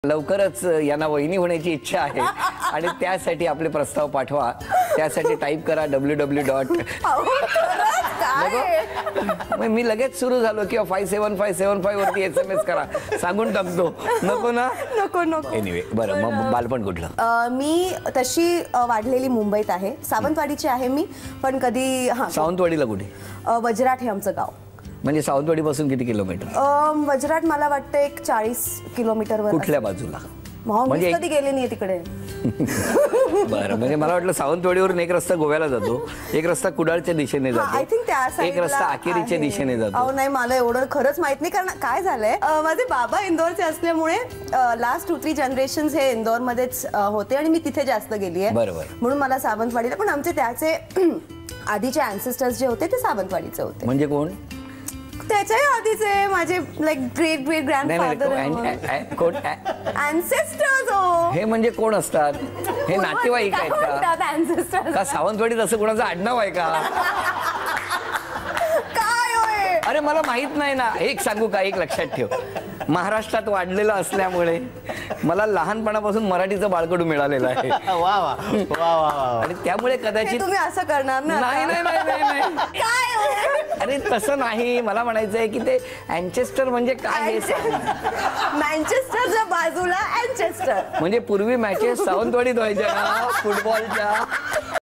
लवकरच यांना वहिनी होण्याची इच्छा आहे आणि त्यासाठी आपले प्रस्ताव पाठवा. त्यासाठी टाईप करा www. मी लगेच सुरू झालो किंवा 57575 वरती SMS करा, सांगून टाकतो. नको ना? नको नको. एनिवे बरं, मग बालपण कुठलं? मी तशी वाढलेली मुंबईत आहे, सावंतवाडीची आहे मी, पण कधी सावंतवाडीला कुठे? वजराट हे आमचं गाव. म्हणजे सावंतवाडी पासून किती किलोमीटर? वजराट मला वाटतं एक 40 किलोमीटरवर. कुठल्या बाजूला? म्हणजे कधी गेले नाही तिकडे. बरं, म्हणजे मला वाटलं सावंतवाडीवरून एक रस्ता गोव्याला जातो, एक रस्ता कुडाळच्या दिशेने जातो, आय थिंक त्या एक रस्ता आकेरीच्या दिशेने जातो. अहो नाही, मला एवढं खरंच माहित नाही. कारण काय झालंय, माझे बाबा इंदोरचे असल्यामुळे लास्ट 2-3 जनरेशन्स हे इंदोर मध्येच होते आणि मी तिथे जास्त गेली आहे. बरोबर. म्हणून मला सावंतवाडीला, पण आमचे त्याचे आधीचे अँसेस्टर्स जे होते ते सावंतवाडीचे होते. म्हणजे कोण? त्याच्याही आधीचे माझे like great great grandfather ancestors. हे म्हणजे कोण असतात? हे नातेवाईक आहेत का? का सावंतवाडीत असं कोणाचं आडनाव आहे का? काय होय? अरे मला माहित नाही ना. एक सांगू का, एक लक्षात ठेव, महाराष्ट्रात वाढलेलं असल्यामुळे मला लहानपणापासून मराठीचं बाळकडू मिळालेलं आहे. वा वा वा वा. आणि त्यामुळे कदाचित तुम्ही असं करणार ना? नाही नाही नाही नाही. काय होय? अरे तसं नाही, मला म्हणायचंय की ते अँचेस्टर म्हणजे काय हे सांग. मँचेस्टरच्या बाजूला अँचेस्टर. म्हणजे पूर्वी मॅचेस सावंतवाडीत व्हायच्या ना फुटबॉलच्या.